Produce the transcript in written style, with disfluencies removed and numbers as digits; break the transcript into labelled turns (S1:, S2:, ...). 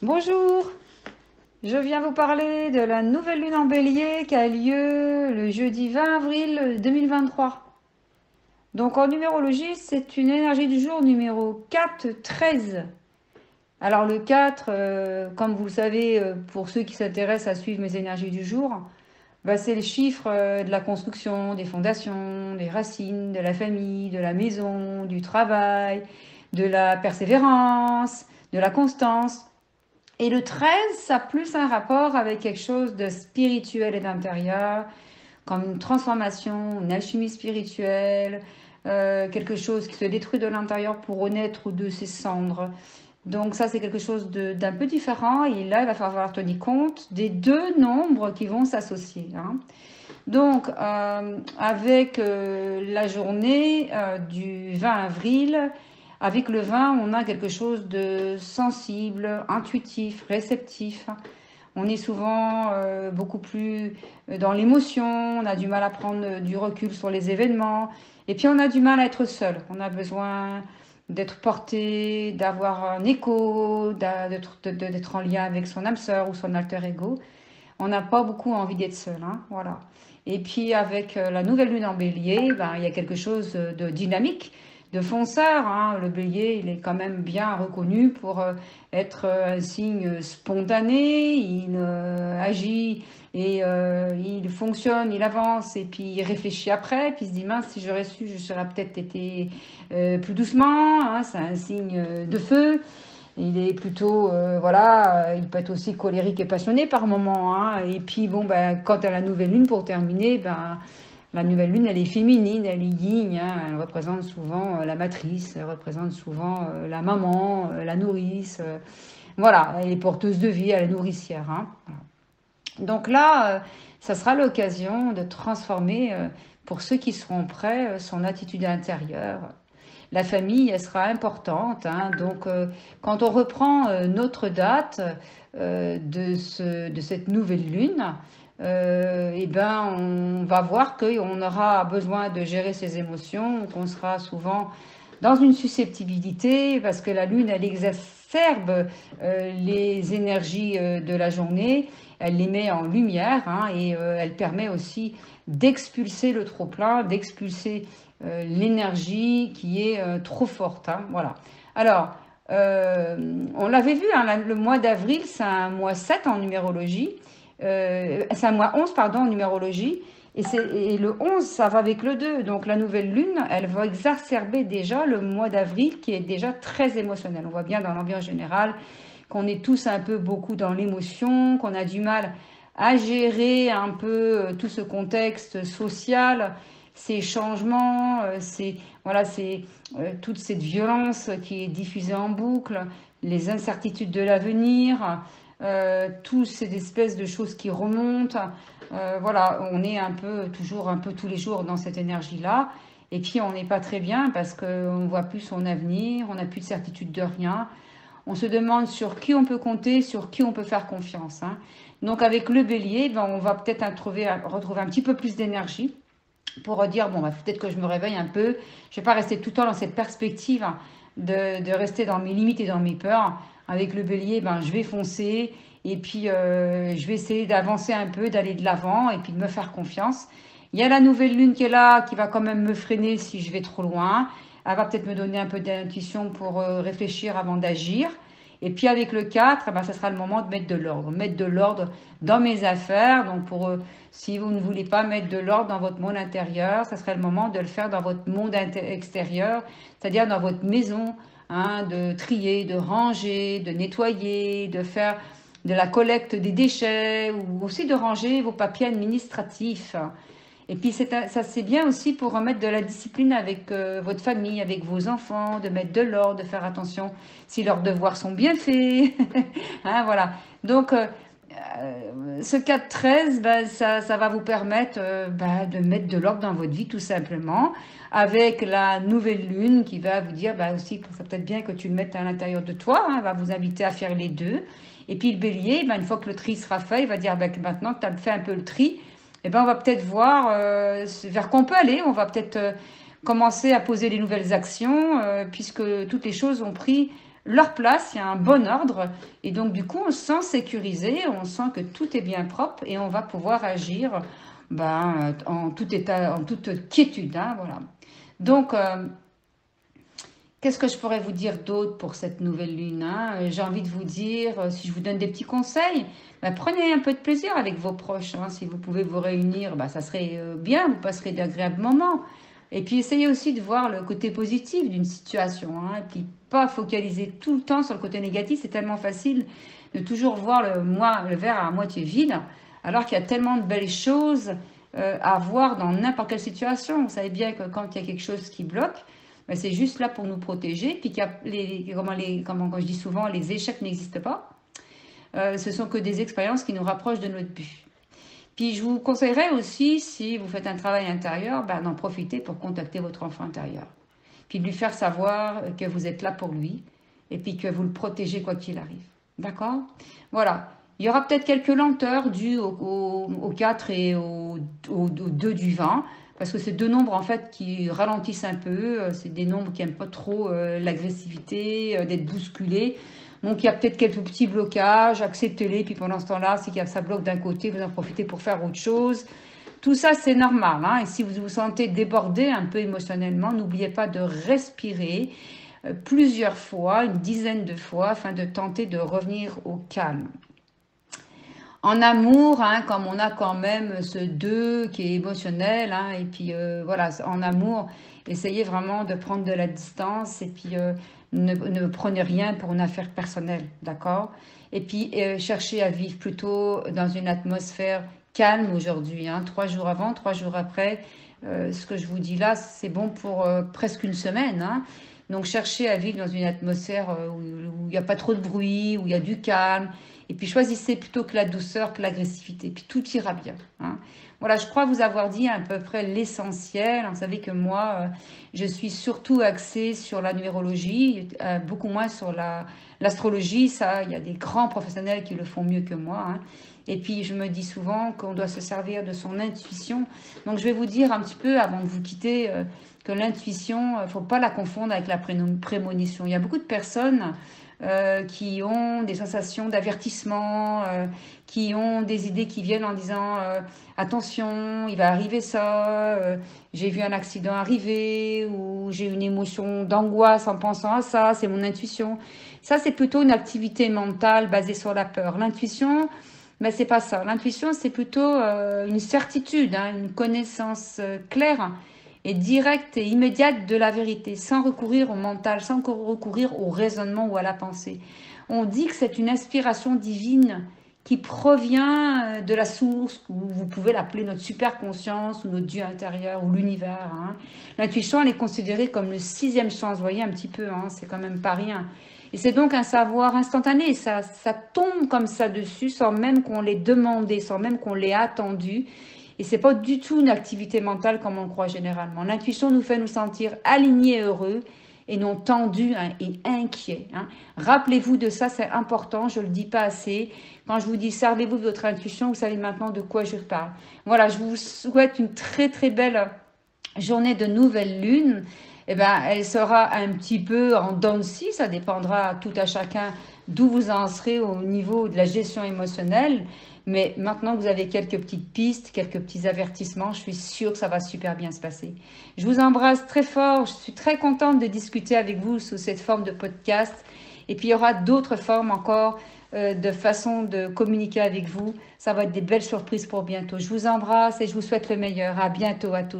S1: Bonjour, je viens vous parler de la nouvelle lune en bélier qui a lieu le jeudi 20 avril 2023. Donc en numérologie, c'est une énergie du jour numéro 4-13. Alors le 4, comme vous le savez, pour ceux qui s'intéressent à suivre mes énergies du jour, bah, c'est le chiffre de la construction, des fondations, des racines, de la famille, de la maison, du travail, de la persévérance, de la constance. Et le 13, ça a plus un rapport avec quelque chose de spirituel et d'intérieur, comme une transformation, une alchimie spirituelle, quelque chose qui se détruit de l'intérieur pour renaître de ses cendres. Donc ça, c'est quelque chose d'un peu différent. Et là, il va falloir tenir compte des deux nombres qui vont s'associer, hein. Donc, avec la journée du 20 avril, avec le vin, on a quelque chose de sensible, intuitif, réceptif. On est souvent beaucoup plus dans l'émotion, on a du mal à prendre du recul sur les événements, et puis on a du mal à être seul. On a besoin d'être porté, d'avoir un écho, d'être en lien avec son âme sœur ou son alter ego. On n'a pas beaucoup envie d'être seul, hein, voilà. Et puis avec la nouvelle lune en bélier, ben, il y a quelque chose de dynamique, de fonceur, hein. Le bélier, il est quand même bien reconnu pour être un signe spontané, il agit et il fonctionne, il avance et puis il réfléchit après, puis il se dit mince, si j'aurais su, je serais peut-être été plus doucement, hein. C'est un signe de feu. Il est plutôt, voilà, il peut être aussi colérique et passionné par moments, hein. Et puis, bon, ben, quant à la nouvelle lune, pour terminer, ben, la nouvelle lune, elle est féminine, elle est yin, hein. Elle représente souvent la matrice, elle représente souvent la maman, la nourrice. Voilà, elle est porteuse de vie, elle est nourricière, hein. Voilà. Donc là, ça sera l'occasion de transformer, pour ceux qui seront prêts, son attitude intérieure. La famille, elle sera importante, hein. Donc, quand on reprend notre date de cette nouvelle lune, eh ben, on va voir qu'on aura besoin de gérer ses émotions, qu'on sera souvent dans une susceptibilité, parce que la lune, elle exacerbe les énergies de la journée, elle les met en lumière, hein, et elle permet aussi d'expulser le trop-plein, d'expulser l'énergie qui est trop forte, hein, voilà. Alors, on l'avait vu, hein, le mois d'avril, c'est un mois 7 en numérologie, c'est un mois 11, pardon, en numérologie, et le 11, ça va avec le 2. Donc la nouvelle lune, elle va exacerber déjà le mois d'avril qui est déjà très émotionnel. On voit bien dans l'ambiance générale qu'on est tous un peu beaucoup dans l'émotion, qu'on a du mal à gérer un peu tout ce contexte social, ces changements, voilà, toute cette violence qui est diffusée en boucle, les incertitudes de l'avenir, toutes ces espèces de choses qui remontent. Voilà, on est toujours un peu tous les jours dans cette énergie-là. Et puis on n'est pas très bien parce qu'on ne voit plus son avenir, on n'a plus de certitude de rien. On se demande sur qui on peut compter, sur qui on peut faire confiance, hein. Donc avec le bélier, ben, on va peut-être retrouver un petit peu plus d'énergie pour dire, bon, bah, peut-être que je me réveille un peu. Je ne vais pas rester tout le temps dans cette perspective de rester dans mes limites et dans mes peurs. Avec le bélier, ben, je vais foncer et puis je vais essayer d'avancer un peu, d'aller de l'avant et puis de me faire confiance. Il y a la nouvelle lune qui est là, qui va quand même me freiner si je vais trop loin. Elle va peut-être me donner un peu d'intuition pour réfléchir avant d'agir. Et puis avec le 4, eh ben, ça sera le moment de mettre de l'ordre dans mes affaires. Donc si vous ne voulez pas mettre de l'ordre dans votre monde intérieur, ça serait le moment de le faire dans votre monde extérieur, c'est-à-dire dans votre maison, hein, de trier, de ranger, de nettoyer, de faire de la collecte des déchets ou aussi de ranger vos papiers administratifs. Et puis ça c'est bien aussi pour remettre de la discipline avec votre famille, avec vos enfants, de mettre de l'ordre, de faire attention si leurs devoirs sont bien faits. Hein, voilà. Donc ce 4-13, ben, ça va vous permettre ben, de mettre de l'ordre dans votre vie tout simplement, avec la nouvelle lune qui va vous dire ben, aussi que c'est peut-être bien que tu le mettes à l'intérieur de toi, hein, va vous inviter à faire les deux. Et puis le bélier, ben, une fois que le tri sera fait, il va dire ben, maintenant que tu as fait un peu le tri, eh ben, on va peut-être voir vers quoi on peut aller. On va peut-être commencer à poser les nouvelles actions, puisque toutes les choses ont pris leur place, il y a un bon ordre. Et donc, du coup, on se sent sécurisé, on sent que tout est bien propre et on va pouvoir agir en tout état, en toute quiétude. Hein, voilà. Donc, qu'est-ce que je pourrais vous dire d'autre pour cette nouvelle lune, hein? J'ai envie de vous dire, si je vous donne des petits conseils, prenez un peu de plaisir avec vos proches. Hein. Si vous pouvez vous réunir, ça serait bien, vous passerez d'agréables moments. Et puis essayez aussi de voir le côté positif d'une situation. Hein. Et puis pas focaliser tout le temps sur le côté négatif. C'est tellement facile de toujours voir le verre à moitié vide, alors qu'il y a tellement de belles choses à voir dans n'importe quelle situation. Vous savez bien que quand il y a quelque chose qui bloque, c'est juste là pour nous protéger. Puis qu'il y a comme je dis souvent, les échecs n'existent pas. Ce sont que des expériences qui nous rapprochent de notre but. Puis je vous conseillerais aussi, si vous faites un travail intérieur, d'en profiter pour contacter votre enfant intérieur. Puis de lui faire savoir que vous êtes là pour lui et puis que vous le protégez quoi qu'il arrive. D'accord? Voilà. Il y aura peut-être quelques lenteurs dues au 4 et au 2 du 20, parce que c'est deux nombres en fait qui ralentissent un peu. C'est des nombres qui n'aiment pas trop l'agressivité, d'être bousculés. Donc, il y a peut-être quelques petits blocages, acceptez-les. Puis pendant ce temps-là, si ça bloque d'un côté, vous en profitez pour faire autre chose. Tout ça, c'est normal. Hein? Et si vous vous sentez débordé un peu émotionnellement, n'oubliez pas de respirer plusieurs fois, une dizaine de fois, afin de tenter de revenir au calme. En amour, hein, comme on a quand même ce 2 qui est émotionnel, hein, et puis voilà, en amour, essayez vraiment de prendre de la distance et puis ne prenez rien pour une affaire personnelle, d'accord? Et puis cherchez à vivre plutôt dans une atmosphère calme aujourd'hui, hein, 3 jours avant, 3 jours après. Ce que je vous dis là, c'est bon pour presque une semaine, hein. Donc cherchez à vivre dans une atmosphère où il n'y a pas trop de bruit, où il y a du calme. Et puis choisissez plutôt que la douceur, que l'agressivité. Puis tout ira bien. Hein. Voilà, je crois vous avoir dit à peu près l'essentiel. Vous savez que moi, je suis surtout axée sur la numérologie, beaucoup moins sur l'astrologie. Ça, il y a des grands professionnels qui le font mieux que moi. Hein. Et puis, je me dis souvent qu'on doit se servir de son intuition. Donc, je vais vous dire un petit peu, avant de vous quitter, que l'intuition, il ne faut pas la confondre avec la prémonition. Il y a beaucoup de personnes qui ont des sensations d'avertissement, qui ont des idées qui viennent en disant attention, il va arriver ça, j'ai vu un accident arriver, ou j'ai une émotion d'angoisse en pensant à ça, c'est mon intuition. Ça, c'est plutôt une activité mentale basée sur la peur. L'intuition, c'est pas ça. L'intuition, c'est plutôt une certitude, hein, une connaissance claire et directe et immédiate de la vérité, sans recourir au mental, sans recourir au raisonnement ou à la pensée. On dit que c'est une inspiration divine qui provient de la source, ou vous pouvez l'appeler notre superconscience, ou notre Dieu intérieur, ou l'univers. Hein. L'intuition, elle est considérée comme le 6e sens, vous voyez un petit peu, hein, c'est quand même pas rien. Et c'est donc un savoir instantané, ça tombe comme ça dessus, sans même qu'on l'ait demandé, sans même qu'on l'ait attendu. Et c'est pas du tout une activité mentale comme on le croit généralement. L'intuition nous fait nous sentir alignés et heureux et non tendus, hein, et inquiets. Hein. Rappelez-vous de ça, c'est important, je ne le dis pas assez. Quand je vous dis servez-vous de votre intuition, vous savez maintenant de quoi je parle. Voilà, je vous souhaite une très très belle journée de nouvelle lune. Elle sera un petit peu en dents de scie, ça dépendra tout à chacun d'où vous en serez au niveau de la gestion émotionnelle. Mais maintenant que vous avez quelques petites pistes, quelques petits avertissements, je suis sûre que ça va super bien se passer. Je vous embrasse très fort. Je suis très contente de discuter avec vous sous cette forme de podcast. Et puis, il y aura d'autres formes encore de façon de communiquer avec vous. Ça va être des belles surprises pour bientôt. Je vous embrasse et je vous souhaite le meilleur. À bientôt à tous.